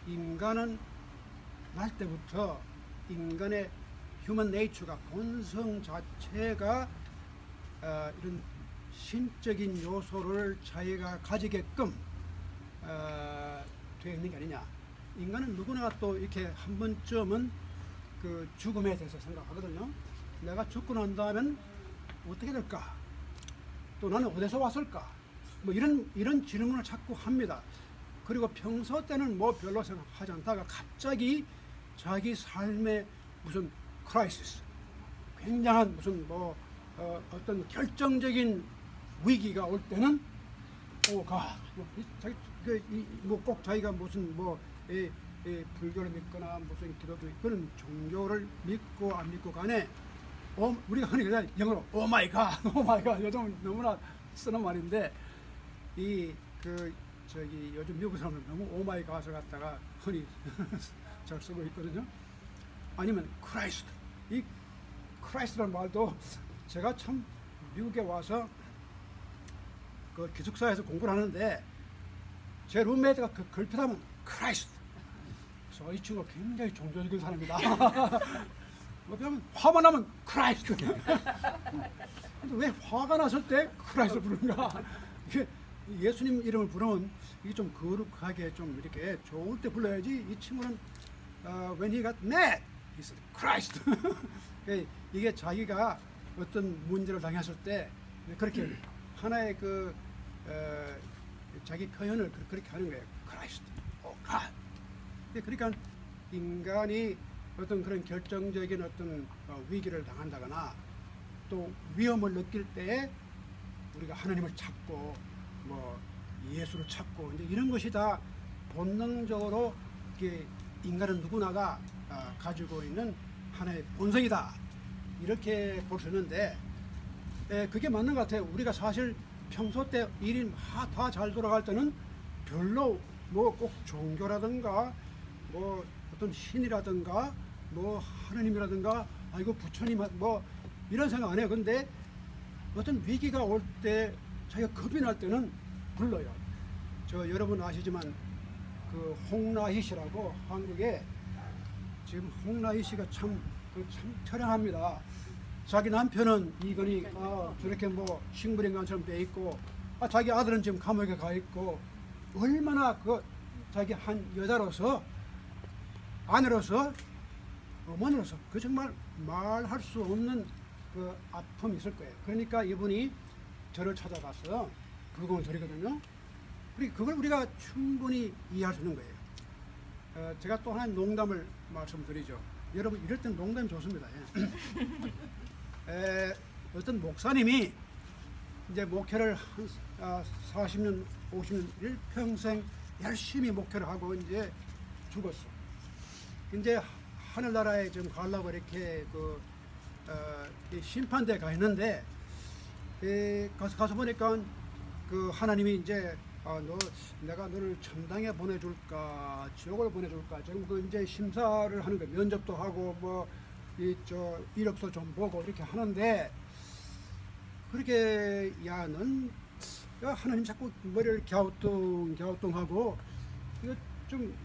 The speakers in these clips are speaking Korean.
인간은 날 때부터 인간의 휴먼 네이처가 본성 자체가 이런 신적인 요소를 자기가 가지게끔 되어 있는 게 아니냐. 인간은 누구나 또 이렇게 한 번쯤은 그 죽음에 대해서 생각하거든요. 내가 죽고 난 다음엔 어떻게 될까? 또 나는 어디서 왔을까? 뭐 이런 질문을 자꾸 합니다. 그리고 평소 때는 뭐 별로 생각하지 않다가 갑자기 자기 삶의 무슨 크라이시스, 굉장한 무슨 뭐 어떤 결정적인 위기가 올 때는 꼭 자기가 무슨 불교를 믿거나 무슨 기도도 그런 종교를 믿고 안 믿고 간에 우리가 흔히 그냥 영어로 오 마이 갓 요즘 너무나 쓰는 말인데 요즘 미국 사람은 너무 오 마이 갓을 갖다가 흔히 잘 쓰고 있거든요. 아니면 크라이스트. 이 크라이스트라는 말도 제가 참 미국에 와서 그 기숙사에서 공부를 하는데 제 룸메이트가 그 걸핏하면 크라이스트. 그래서 이 친구가 굉장히 종교적인 사람이다. 왜냐면 화만 나면 크라이스트. 근데 왜 화가 났을 때 크라이스트 부르는가? 이게 예수님 이름을 부르면 이게 좀 거룩하게 좀 이렇게 좋을 때 불러야지. 이 친구는 when he got mad, he said Christ. 이게 자기가 어떤 문제를 당했을 때 그렇게 하나의 자기 표현을 그렇게 하는 거예요. Christ, God. 그러니까 인간이 어떤 그런 결정적인 어떤 위기를 당한다거나 또 위험을 느낄 때 우리가 하나님을 찾고 뭐 예수를 찾고 이제 이런 것이 다 본능적으로 인간은 누구나가 가지고 있는 하나의 본성이다, 이렇게 볼 수 있는데 그게 맞는 것 같아요. 우리가 사실 평소 때 일이 다 잘 돌아갈 때는 별로 뭐 꼭 종교라든가 뭐 어떤 신이라든가 뭐 하느님이라든가 아이고 부처님 뭐 이런 생각 안 해요. 근데 어떤 위기가 올 때 자기가 겁이 날 때는 불러요. 여러분 아시지만 그 홍라희 씨라고 한국에 지금 홍라희 씨가 참 처량합니다. 자기 남편은 이건희 저렇게 뭐 식물인간처럼 돼 있고 자기 아들은 지금 감옥에 가 있고 얼마나 자기 한 여자로서 아내로서 어머니로서 정말 말할 수 없는 그 아픔이 있을 거예요. 그러니까 이분이 저를 찾아가서 불공을 드리거든요. 그걸 우리가 충분히 이해할 수 있는 거예요. 제가 또 하나 농담을 말씀드리죠. 여러분 이럴 땐 농담이 좋습니다. 어떤 목사님이 이제 목회를 한 40년, 50년 일평생 열심히 목회를 하고 이제 죽었어. 이제 하늘나라에 좀 가려고 이렇게 심판대에 가 있는데 가서 보니까 그 하나님이 이제 내가 너를 천당에 보내줄까 지옥을 보내줄까 지금 이제 심사를 하는 거예요. 면접도 하고 뭐 이력서 좀 보고 이렇게 하는데 그렇게 넌 하나님 자꾸 머리를 갸우뚱하고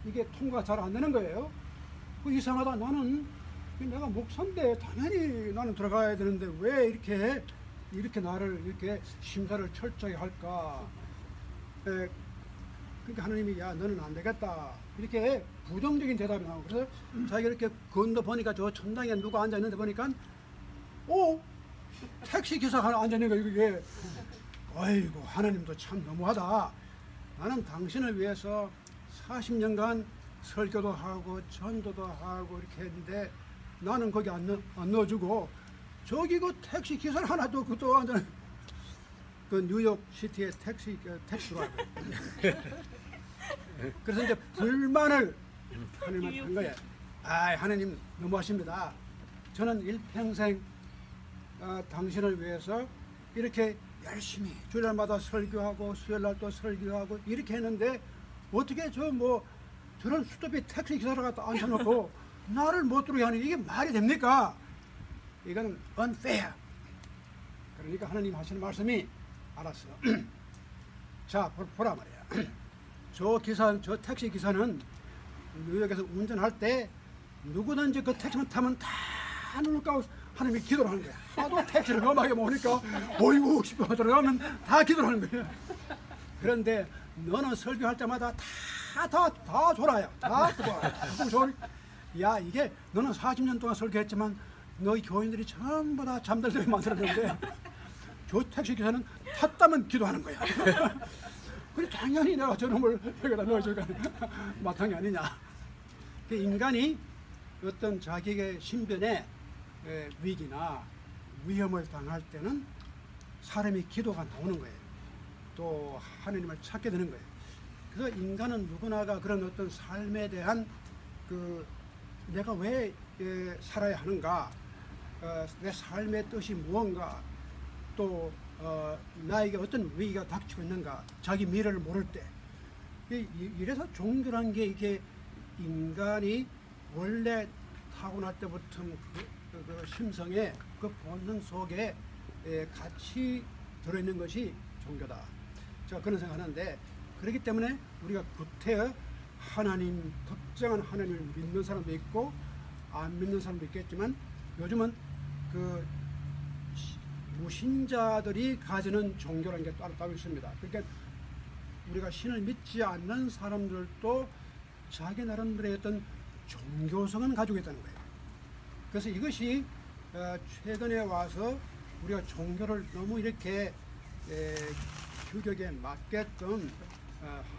이게 통과가 잘 안 되는 거예요. 이상하다. 나는 내가 목사인데 당연히 나는 들어가야 되는데 왜 이렇게 나를 이렇게 심사를 철저히 할까? 그러니까 하나님이 너는 안 되겠다 이렇게 부정적인 대답이 나오고 그래서 자기가 이렇게 건너 보니까 저 천당에 누가 앉아 있는데 보니까 택시 기사가 하나 앉아 있는 거예요. 이게 아이고 하나님도 참 너무하다. 나는 당신을 위해서 40년간 설교도 하고 전도도 하고 이렇게 했는데 나는 거기 안 넣어주고 저기 그 택시 기사를 하나 또 앉아 그 뉴욕 시티의 택시로 그래서 이제 불만을 하나님한테 한 거예요. 하나님 너무하십니다. 저는 일평생 당신을 위해서 이렇게 열심히 주일날마다 설교하고 수요일날 또 설교하고 이렇게 했는데 어떻게 저런 수도비 택시 기사를 갖다 앉혀놓고 나를 못 들어오게 하는 이게 말이 됩니까? 이건 unfair. 그러니까 하나님 하시는 말씀이 알았어. 자 보라 말이야. 저 택시 기사는 뉴욕에서 운전할 때 누구든지 그 택시만 타면 다 눈을 감고 하나님이 기도를 하는 거야. 하도 택시를 엄하게 모으니까 어이구 싶어 들어가면 다 기도를 하는 거야. 그런데 너는 설교할 때마다 다 졸아요. 다 졸아. 야, 이게 너는 40년 동안 설교했지만 너희 교인들이 전부 다 잠들게 만들었는데 저 택시 기사는 탔다면 기도하는 거야. 그래 당연히 내가 저놈을 여기다 넣어줄까 마땅히 아니냐. 그 인간이 어떤 자기의 신변에 위기나 위험을 당할 때는 사람이 기도가 나오는 거예요. 또 하느님을 찾게 되는 거예요. 그래서 인간은 누구나가 그런 어떤 삶에 대한 그 내가 왜 살아야 하는가, 내 삶의 뜻이 무언가, 또 나에게 어떤 위기가 닥치고 있는가, 자기 미래를 모를 때, 이래서 종교란 게 이게 인간이 원래 타고날 때부터 그 심성의 그 본능 속에 같이 들어있는 것이 종교다. 제가 그런 생각하는데, 그렇기 때문에 우리가 구태여 하나님, 특정한 하나님을 믿는 사람도 있고 안 믿는 사람도 있겠지만, 요즘은 그 무신자들이 가지는 종교라는 게 따로 있습니다. 그러니까 우리가 신을 믿지 않는 사람들도 자기 나름대로의 어떤 종교성은 가지고 있다는 거예요. 그래서 이것이 최근에 와서 우리가 종교를 너무 이렇게 규격에 맞게끔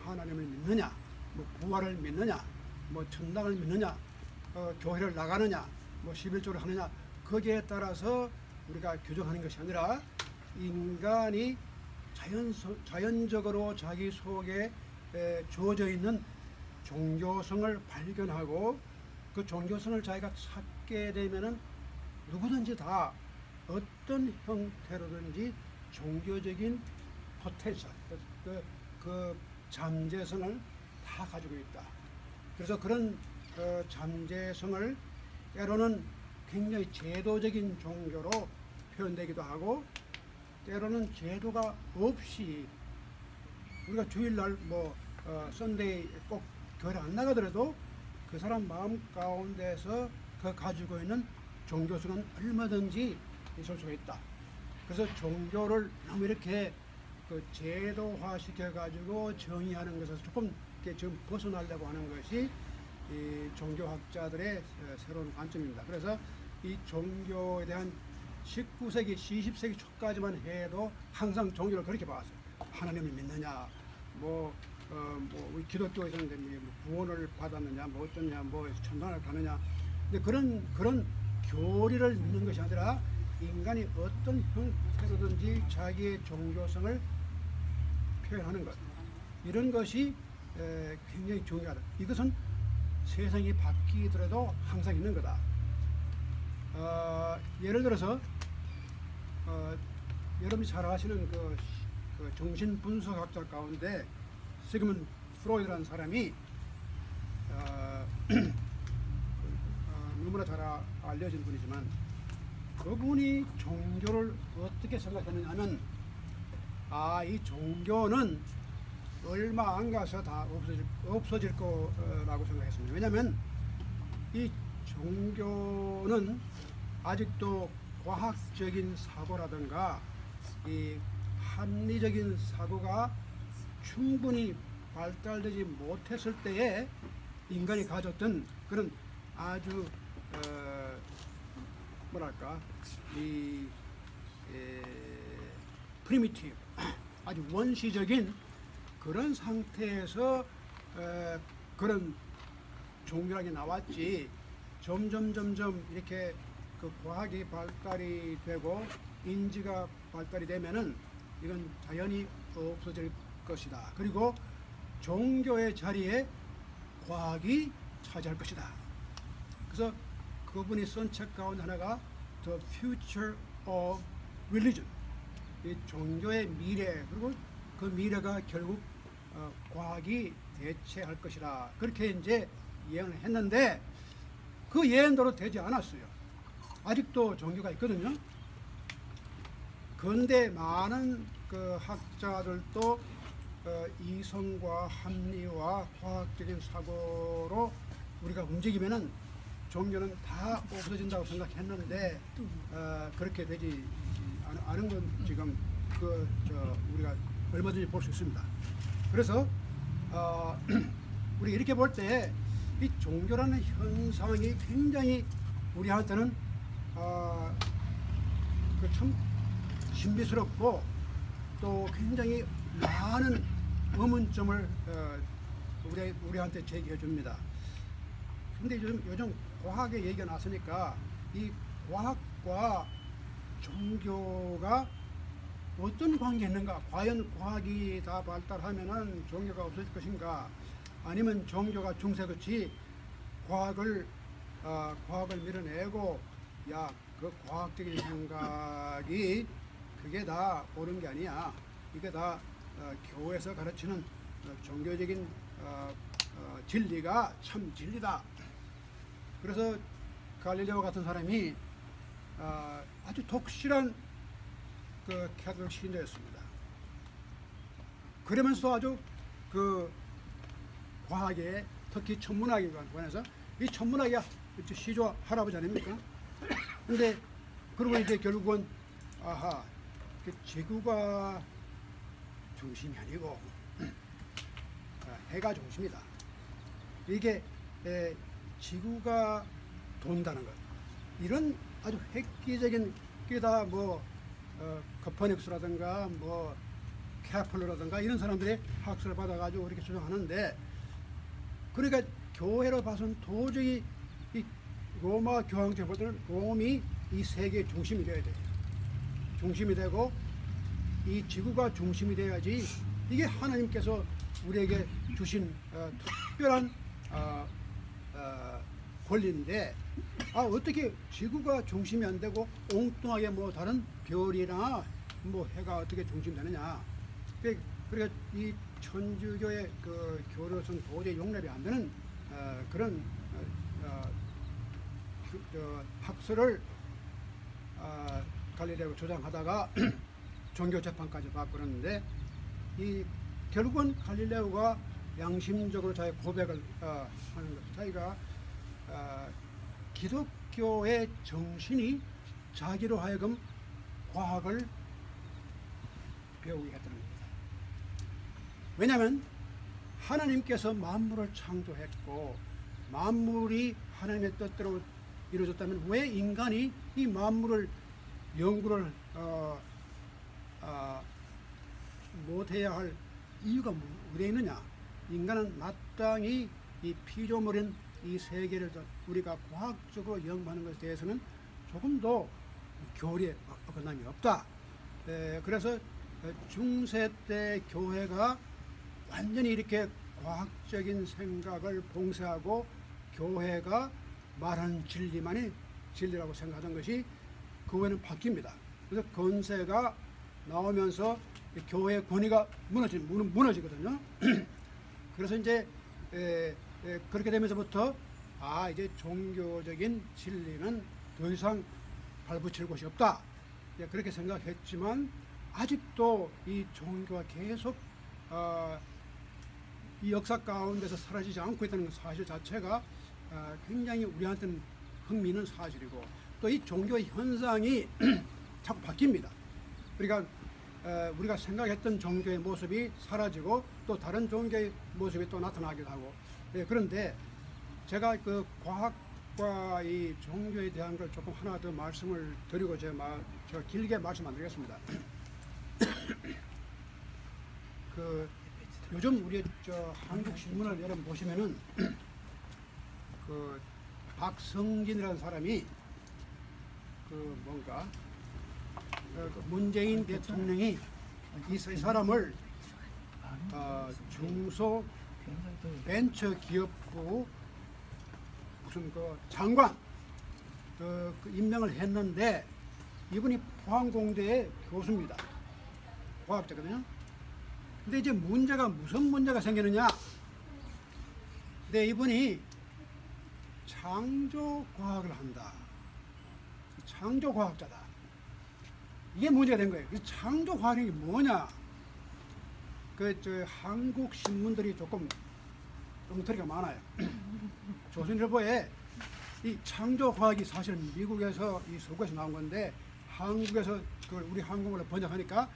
하나님을 믿느냐, 뭐 부활을 믿느냐, 뭐 천당을 믿느냐, 교회를 나가느냐, 뭐 11조를 하느냐, 거기에 따라서 우리가 규정하는 것이 아니라 인간이 자연적으로 자기 속에 주어져 있는 종교성을 발견하고 그 종교성을 자기가 찾게 되면은 누구든지 다 어떤 형태로든지 종교적인 포텐셜, 그 잠재성을 다 가지고 있다. 그래서 그런 잠재성을 때로는 굉장히 제도적인 종교로 표현되기도 하고, 때로는 제도가 없이 우리가 주일날 뭐 썬데이 꼭 교회 안 나가더라도 그 사람 마음 가운데서 그 가지고 있는 종교성은 얼마든지 있을 수가 있다. 그래서 종교를 너무 이렇게 그 제도화 시켜가지고 정의하는 것에서 조금 좀 벗어나려고 하는 것이 이 종교학자들의 새로운 관점입니다. 그래서 이 종교에 대한 19세기, 20세기 초까지만 해도 항상 종교를 그렇게 봤어요. 하나님을 믿느냐, 우리 기독교에서는 뭐 구원을 받았느냐, 뭐 어떠냐, 뭐 천당을 가느냐. 근데 그런 교리를 믿는 것이 아니라 인간이 어떤 형태로든지 자기의 종교성을 표현하는 것, 이런 것이 굉장히 중요하다. 이것은 세상이 바뀌더라도 항상 있는 거다. 예를 들어서 여러분이 잘 아시는 그 정신분석학자 가운데 시그문드 프로이드라는 사람이 너무나 잘 알려진 분이지만, 그분이 종교를 어떻게 생각했느냐 하면, 이 종교는 얼마 안 가서 다 없어질 거라고 생각했습니다. 왜냐하면 이 종교는 아직도 과학적인 사고라든가 이 합리적인 사고가 충분히 발달되지 못했을 때에 인간이 가졌던 그런 아주 프리미티브, 아주 원시적인 그런 상태에서 그런 종교라는 게 나왔지, 점점 이렇게 그 과학이 발달이 되고 인지가 발달이 되면은 이건 자연히 없어질 것이다. 그리고 종교의 자리에 과학이 차지할 것이다. 그래서 그분이 쓴 책 가운데 하나가 The Future of Religion, 이 종교의 미래, 그리고 그 미래가 결국 과학이 대체할 것이라, 그렇게 이제 예언을 했는데 그 예언대로 되지 않았어요. 아직도 종교가 있거든요. 그런데 많은 그 학자들도 이성과 합리와 과학적인 사고로 우리가 움직이면은 종교는 다 없어진다고 생각했는데 그렇게 되지 않은 건 지금 우리가 얼마든지 볼 수 있습니다. 그래서 우리 이렇게 볼 때 이 종교라는 현상이 굉장히 우리한테는 참 신비스럽고 또 굉장히 많은 의문점을 우리한테 제기해 줍니다. 근데 요즘 과학의 얘기가 나서니까 이 과학과 종교가 어떤 관계가 있는가? 과연 과학이 다 발달하면은 종교가 없어질 것인가? 아니면 종교가 중세같이 과학을 밀어내고 그 과학적인 생각이 그게 다 옳은 게 아니야. 이게 다 교회에서 가르치는 종교적인 진리가 참 진리다. 그래서 갈릴레오 같은 사람이 아주 독실한 그 캐톨릭 신자였습니다. 그러면서 아주 그 과학에 특히 천문학에 관해서 이 천문학이 시조 할아버지 아닙니까? 근데 그러고 이제 결국은 지구가 중심이 아니고 해가 중심이다. 이게 지구가 돈다는 것. 이런 아주 획기적인 게 다 코퍼니쿠스라든가 케플러라든가 이런 사람들의 학설을 받아가지고 이렇게 주장하는데, 그러니까 교회로 봐서는 도저히 이 로마 교황제보다는 롬이 이 세계의 중심이 되어야 돼요. 중심이 되고 이 지구가 중심이 돼야지 이게 하나님께서 우리에게 주신 특별한 권리인데 어떻게 지구가 중심이 안 되고 엉뚱하게 다른 별이나 해가 어떻게 중심이 되느냐. 그러니까 이 천주교의 그 교로서는 도저히 용납이 안 되는 그런 학설을 갈릴레오가 주장하다가 종교 재판까지 받고 그러는데, 결국은 갈릴레오가 양심적으로 자기 고백을 하는 것. 자기가 기독교의 정신이 자기로 하여금 과학을 배우게 했다는 겁니다. 왜냐하면 하나님께서 만물을 창조했고 만물이 하나님의 뜻대로 이루어졌다면 왜 인간이 이 만물을 연구를 못해야 할 이유가 어디에 있느냐. 인간은 마땅히 이 피조물인 이 세계를 우리가 과학적으로 연구하는 것에 대해서는 조금도 교리에 어긋남이 없다. 그래서 중세 때 교회가 완전히 이렇게 과학적인 생각을 봉쇄하고 교회가 말하는 진리만이 진리라고 생각하던 것이 그 후에는 바뀝니다. 그래서 건세가 나오면서 교회의 권위가 무너지거든요. 그래서 이제 그렇게 되면서부터 이제 종교적인 진리는 더 이상 발붙일 곳이 없다. 그렇게 생각했지만 아직도 이 종교가 계속 이 역사 가운데서 사라지지 않고 있다는 사실 자체가 굉장히 우리한테는 흥미있는 사실이고, 또 이 종교의 현상이 자꾸 바뀝니다. 그러니까 우리가 생각했던 종교의 모습이 사라지고 또 다른 종교의 모습이 또 나타나기도 하고. 그런데 제가 그 과학과 이 종교에 대한 걸 조금 하나 더 말씀을 드리고 제가 길게 말씀 안 드리겠습니다. 요즘 우리 한국 신문을 여러분 보시면은 그 박성진이라는 사람이 문재인 대통령이 이 사람을 중소 벤처기업부 무슨 장관 임명을 했는데, 이분이 포항공대의 교수입니다. 과학자거든요. 근데 이제 무슨 문제가 생기느냐. 근데 이분이 창조과학을 한다. 창조과학자다. 이게 문제가 된 거예요. 창조과학이 뭐냐. 한국 신문들이 조금 엉터리가 많아요. 조선일보에 이 창조과학이 사실 미국에서 이 서구에서 나온 건데 한국에서 그걸 우리 한국어로 번역하니까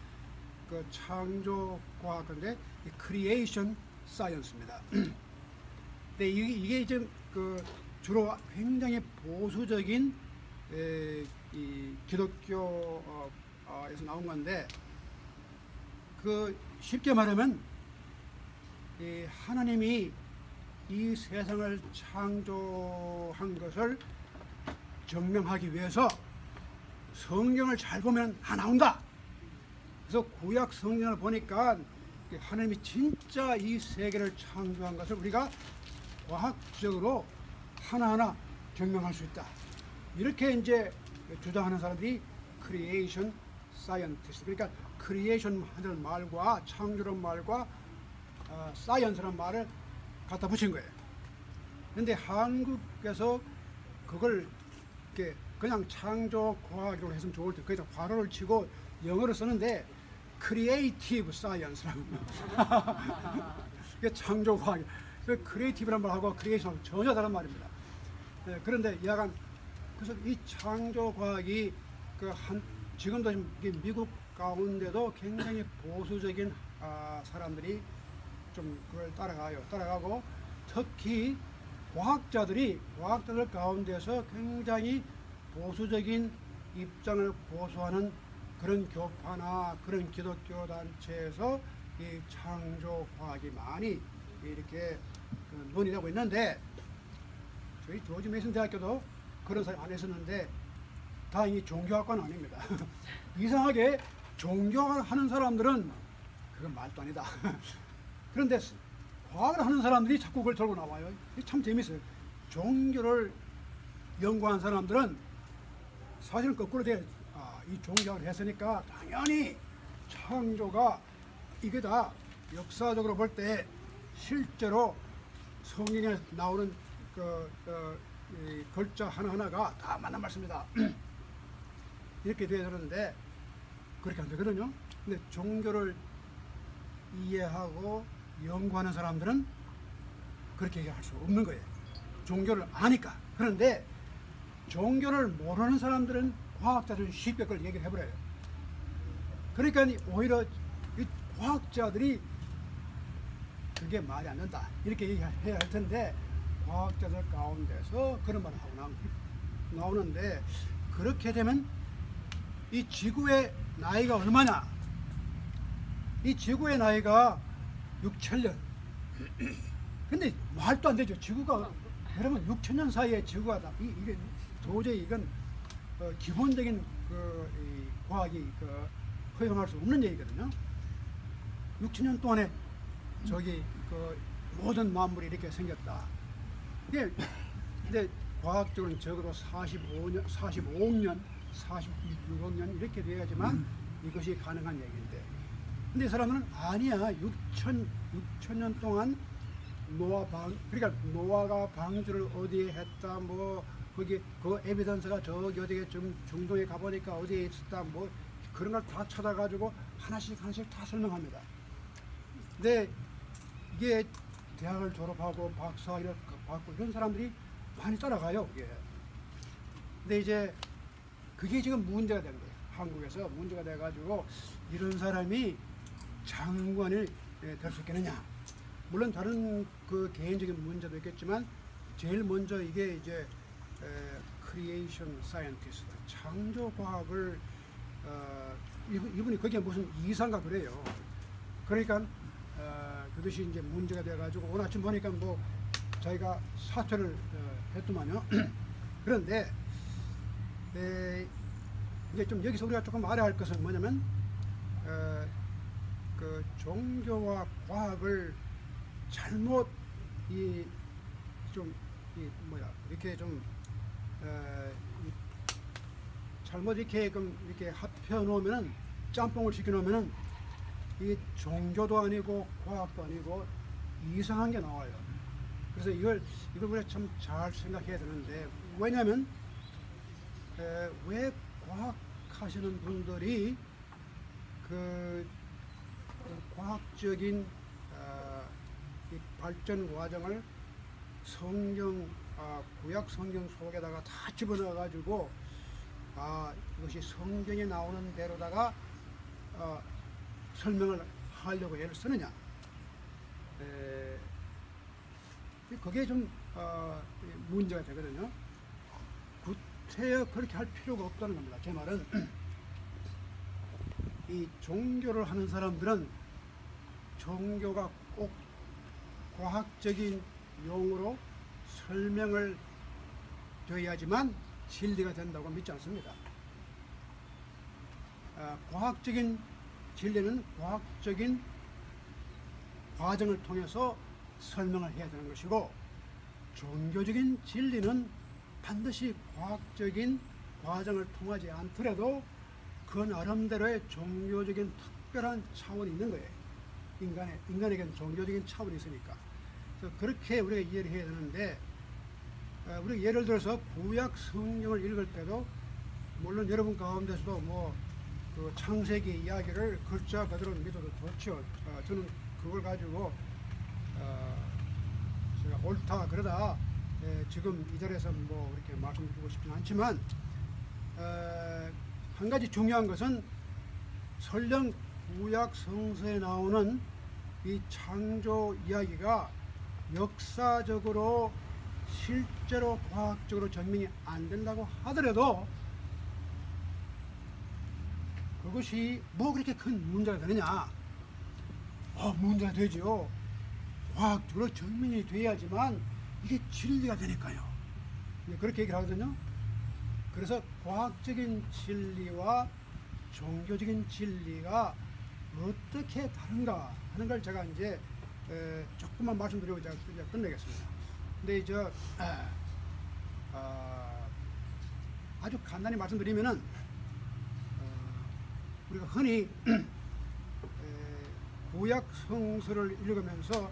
그 창조과학 건데 크리에이션 사이언스입니다. 근데 이게 지금 그 주로 굉장히 보수적인 이 기독교에서 나온 건데 그 쉽게 말하면 이 하나님이 이 세상을 창조한 것을 증명하기 위해서 성경을 잘 보면 다 나온다. 그래서 구약 성경을 보니까 하나님이 진짜 이 세계를 창조한 것을 우리가 과학적으로 하나하나 증명할 수 있다. 이렇게 이제 주장하는 사람들이 크리에이션 사이언티스트. 그러니까 크리에이션 하는 말과 창조라는 말과 사이언스라는 말을 갖다 붙인 거예요. 근데 한국에서 그걸 이렇게 그냥 창조과학이라고 했으면 좋을 때 거기다 괄호를 치고 영어로 쓰는데 크리에이티브 사이언스라고 이게 창조과학. 그 크리에이티브란 말하고 크리에이션하고 전혀 다른 말입니다. 네, 그런데 약간 그래서 이 창조과학이 지금도 미국 가운데도 굉장히 보수적인 사람들이 좀 그걸 따라가고 특히 과학자들 가운데서 굉장히 보수적인 입장을 고수하는 그런 교파나 그런 기독교 단체에서 이 창조과학이 많이 이렇게 논의되고 있는데 저희 조지 메이슨 대학교도 그런 사람이 안 했었는데 다행히 종교학과는 아닙니다. 이상하게 종교학을 하는 사람들은 그건 말도 아니다. 그런데 과학을 하는 사람들이 자꾸 그걸 들고 나와요. 이게 참 재밌어요. 종교를 연구한 사람들은 사실은 거꾸로 돼요. 이 종교학을 했으니까 당연히 창조가 이게 다 역사적으로 볼 때 실제로 성경에 나오는 이 글자 하나하나가 다 맞는 말씀이다. 이렇게 돼야 되는데 그렇게 안 되거든요. 근데 종교를 이해하고 연구하는 사람들은 그렇게 얘기할 수 없는 거예요. 종교를 아니까. 그런데 종교를 모르는 사람들은 과학자들은 쉽게 그걸 얘기를 해버려요. 그러니까 오히려 이 과학자들이 그게 말이 안 된다 이렇게 얘기해야 할 텐데 과학자들 가운데서 그런 말을 하고 나오는데 그렇게 되면 이 지구의 나이가 얼마냐? 이 지구의 나이가 6,000년. 근데 말도 안 되죠. 지구가 여러분 6,000년 사이에 지구가 다 이게 도저히 이건 기본적인 이 과학이 허용할 수 없는 얘기거든요. 6,000년 동안에 저기 모든 만물이 이렇게 생겼다. 이게 근데 과학적으로는 적어도 45억 년, 46억 년 이렇게 돼야지만 이것이 가능한 얘기인데. 근데 이 사람은 아니야. 6,000년 동안 그러니까 노아가 방주를 어디에 했다, 뭐 거기 그 에비던스가 저기 어디에 좀 중동에 가보니까 어디에 있었다, 뭐 그런 걸 다 찾아가지고 하나씩 다 설명합니다. 근데 이게 대학을 졸업하고 박사학위를 받고 이런 사람들이 많이 따라가요. 이게. 근데 이제 그게 지금 문제가 된 거예요. 한국에서 문제가 돼가지고 이런 사람이 장관이 될 수 있겠느냐. 물론 다른 개인적인 문제도 있겠지만 제일 먼저 이게 이제 크리에이션 사이언티스트, 창조과학을 이분이 그게 무슨 이상가 그래요. 그러니까 그것이 이제 문제가 돼가지고 오늘 아침 보니까 뭐 자기가 사퇴를 했더만요. 그런데 이제 좀 여기서 우리가 조금 알아야 할 것은 뭐냐면 그 종교와 과학을 잘못 이렇게 좀 잘못 이렇게 합해 놓으면은 짬뽕을 시켜 놓으면은 이 종교도 아니고 과학도 아니고 이상한 게 나와요. 그래서 이걸 우리가 참 잘 생각해야 되는데, 왜냐하면 왜 과학하시는 분들이 그 과학적인 이 발전 과정을 성경 구약 성경 속에다가 다 집어넣어 가지고 이것이 성경에 나오는 대로다가 설명을 하려고 애를 쓰느냐, 그게 좀 문제가 되거든요. 구태여 그렇게 할 필요가 없다는 겁니다. 제 말은 이 종교를 하는 사람들은 종교가 꼭 과학적인 용어로 설명을 되어야지만 진리가 된다고 믿지 않습니다. 과학적인 진리는 과학적인 과정을 통해서 설명을 해야 되는 것이고, 종교적인 진리는 반드시 과학적인 과정을 통하지 않더라도 그 나름대로의 종교적인 특별한 차원이 있는 거예요. 인간에게는 종교적인 차원이 있으니까. 그래서 그렇게 우리가 이해를 해야 되는데, 우리가 예를 들어서 구약 성경을 읽을 때도 물론 여러분 가운데서도 그 창세기 이야기를 글자 그대로 믿어도 좋죠. 저는 그걸 가지고 제가 옳다 그러다 지금 이 자리에서 이렇게 말씀드리고 싶지는 않지만, 한 가지 중요한 것은 설령 구약 성서에 나오는 이 창조 이야기가 역사적으로 실제로 과학적으로 증명이 안 된다고 하더라도 그것이 그렇게 큰 문제가 되느냐? 문제가 되죠. 과학적으로 증명이 돼야지만 이게 진리가 되니까요. 그렇게 얘기를 하거든요. 그래서 과학적인 진리와 종교적인 진리가 어떻게 다른가 하는 걸 제가 이제 조금만 말씀드리고 제가 끝내겠습니다. 근데 아주 간단히 말씀드리면은 우리가 흔히 구약 성서를 읽으면서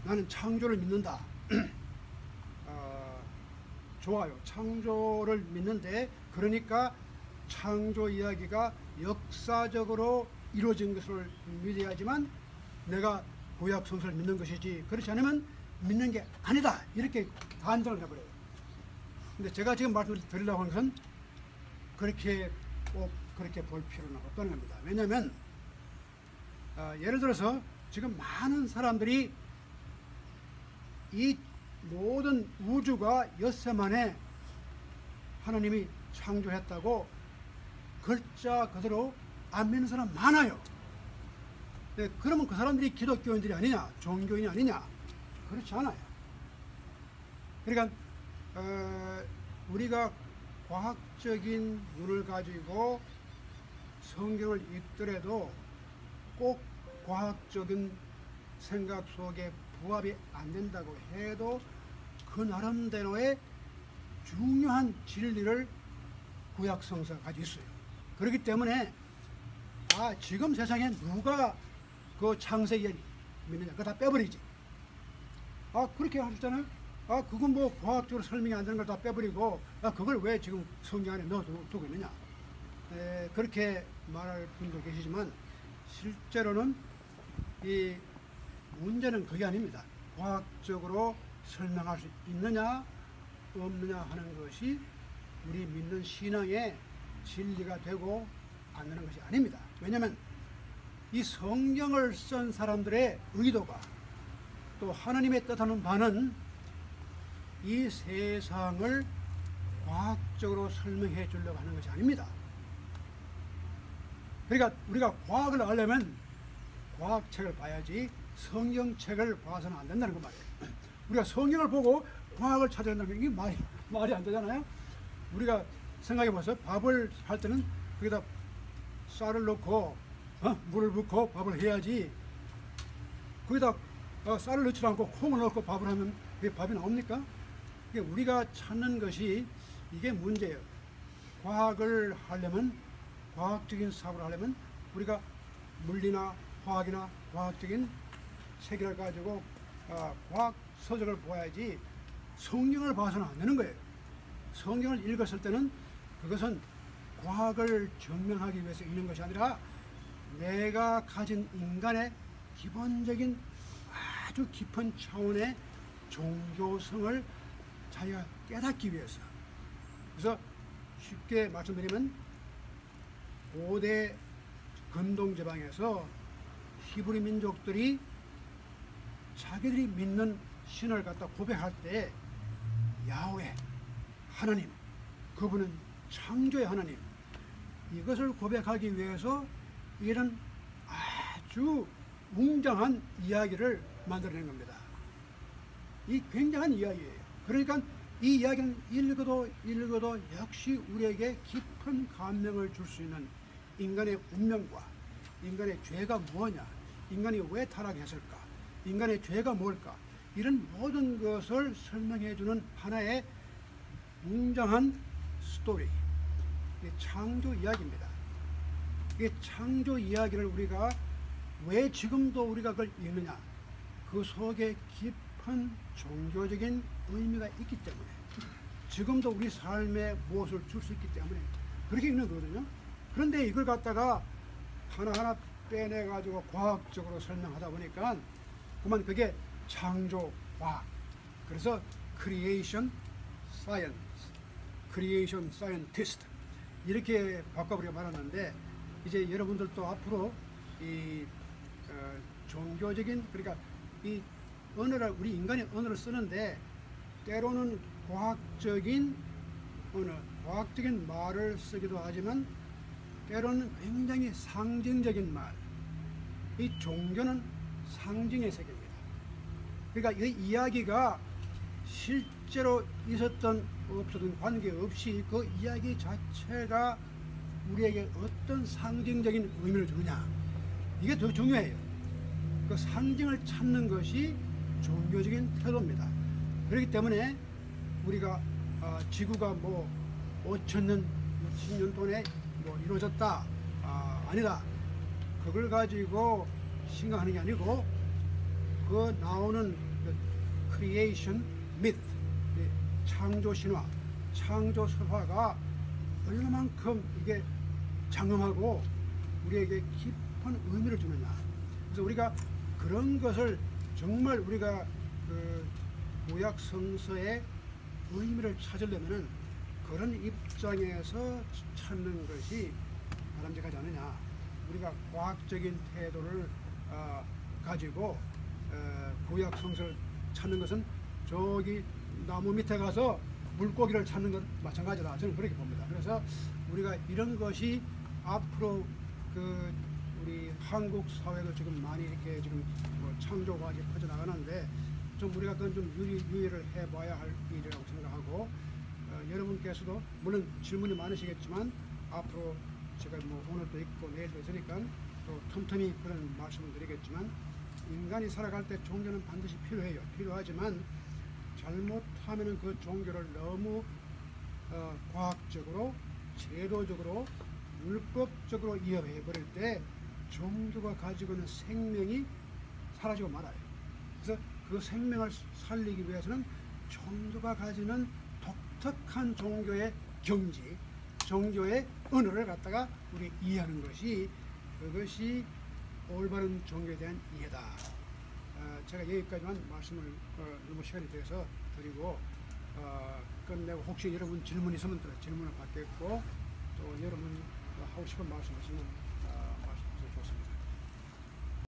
나는 창조를 믿는다. 좋아요. 창조를 믿는데, 그러니까 창조 이야기가 역사적으로 이루어진 것을 믿어야지만 내가 구약 성서를 믿는 것이지, 그렇지 않으면 믿는 게 아니다, 이렇게 단정을 해버려요. 근데 제가 지금 말씀드리려고 하는 것은 그렇게 꼭 그렇게 볼 필요는 없다는 겁니다. 왜냐하면 예를 들어서 지금 많은 사람들이 이 모든 우주가 엿새 만에 하나님이 창조했다고 글자 그대로 안 믿는 사람 많아요. 그러면 그 사람들이 기독교인들이 아니냐, 종교인이 아니냐? 그렇지 않아요. 그러니까 우리가 과학적인 눈을 가지고 성경을 읽더라도 꼭 과학적인 생각 속에 부합이 안 된다고 해도 그 나름대로의 중요한 진리를 구약 성서가 가지고 있어요. 그렇기 때문에 지금 세상에 누가 그 창세기를 믿느냐, 그거 다 빼버리지. 그렇게 하셨잖아요. 그건 과학적으로 설명이 안 되는 걸 다 빼버리고 그걸 왜 지금 성경 안에 넣어두고 있느냐, 그렇게 말할 분도 계시지만, 실제로는 이 문제는 그게 아닙니다. 과학적으로 설명할 수 있느냐 없느냐 하는 것이 우리 믿는 신앙의 진리가 되고 안 되는 것이 아닙니다. 왜냐하면 이 성경을 쓴 사람들의 의도가, 또 하나님의 뜻하는 바는 이 세상을 과학적으로 설명해 주려고 하는 것이 아닙니다. 그러니까 우리가 과학을 알려면 과학책을 봐야지 성경책을 봐서는 안 된다는 거 말이에요. 우리가 성경을 보고 과학을 찾아야 된다는 게 말이 안 되잖아요. 우리가 생각해 보세요. 밥을 할 때는 거기다 쌀을 넣고 물을 붓고 밥을 해야지, 거기다 쌀을 넣지 않고 콩을 넣고 밥을 하면 그게 밥이 나옵니까? 우리가 찾는 것이 이게 문제예요. 과학을 하려면, 과학적인 사고를 하려면 우리가 물리나 화학이나 과학적인 세계를 가지고 과학 서적을 보아야지 성경을 봐서는 안 되는 거예요. 성경을 읽었을 때는 그것은 과학을 증명하기 위해서 읽는 것이 아니라 내가 가진 인간의 기본적인 아주 깊은 차원의 종교성을 자기가 깨닫기 위해서. 그래서 쉽게 말씀드리면 고대 근동 지방에서 히브리 민족들이 자기들이 믿는 신을 갖다 고백할 때 야훼 하나님, 그분은 창조의 하나님, 이것을 고백하기 위해서 이런 아주 웅장한 이야기를 만들어낸 겁니다. 이 굉장한 이야기예요. 그러니까 이 이야기는 읽어도 역시 우리에게 깊은 감명을 줄 수 있는 인간의 운명과 인간의 죄가 뭐냐, 인간이 왜 타락했을까, 인간의 죄가 뭘까, 이런 모든 것을 설명해 주는 하나의 웅장한 스토리, 창조 이야기입니다. 이 창조 이야기를 우리가 왜 지금도 우리가 그걸 읽느냐, 그 속에 깊은 종교적인 의미가 있기 때문에, 지금도 우리 삶에 무엇을 줄 수 있기 때문에 그렇게 읽는 거거든요. 그런데 이걸 갖다가 하나하나 빼내가지고 과학적으로 설명하다 보니까 그만 그게 창조과학, 그래서 크리에이션 사이언스, 크리에이션 사이언티스트 이렇게 바꿔버려 말았는데, 이제 여러분들도 앞으로 이 종교적인, 그러니까 이 언어를, 우리 인간이 언어를 쓰는데 때로는 과학적인 언어, 과학적인 말을 쓰기도 하지만 때로는 굉장히 상징적인 말, 이 종교는 상징의 세계입니다. 그러니까 이 이야기가 실제로 있었던 없었던 관계없이 그 이야기 자체가 우리에게 어떤 상징적인 의미를 주느냐, 이게 더 중요해요. 그 상징을 찾는 것이 종교적인 태도입니다. 그렇기 때문에 우리가 지구가 뭐 5천년, 6천년 동안에 뭐 이루어졌다, 아니다, 그걸 가지고 생각하는 게 아니고, 그 나오는 크리에이션 미트, 창조 신화, 창조 설화가 얼마만큼 이게 장엄하고 우리에게 깊은 의미를 주느냐. 그래서 우리가 그런 것을 정말 우리가 그 구약 성서의 의미를 찾으려면은 그런 입장에서 찾는 것이 바람직하지 않느냐. 우리가 과학적인 태도를 가지고 구약 성서를 찾는 것은 저기 나무 밑에 가서 물고기를 찾는 것 마찬가지다, 저는 그렇게 봅니다. 그래서 우리가 이런 것이 앞으로 그 우리 한국 사회도 지금 많이 이렇게 지금 뭐 창조과학이 퍼져나가는데, 좀 우리가 그건 좀 유의를 해봐야 할 일이라고 생각하고, 여러분께서도 물론 질문이 많으시겠지만 앞으로 제가 뭐 오늘도 있고 내일도 있으니까 또 틈틈이 그런 말씀을 드리겠지만, 인간이 살아갈 때 종교는 반드시 필요해요. 필요하지만 잘못하면 그 종교를 너무 과학적으로, 제도적으로, 율법적으로 이어해 버릴 때 종교가 가지고 있는 생명이 사라지고 말아요. 그래서 그 생명을 살리기 위해서는 종교가 가지는 독특한 종교의 경지, 종교의 언어를 갖다가 우리 이해하는 것이, 그것이 올바른 종교에 대한 이해다. 제가 여기까지만 말씀을 너무 시간이 돼서 드리고 끝내고, 혹시 여러분 질문 있으면 질문을 받겠고, 또 여러분 하고 싶은 말씀 있으면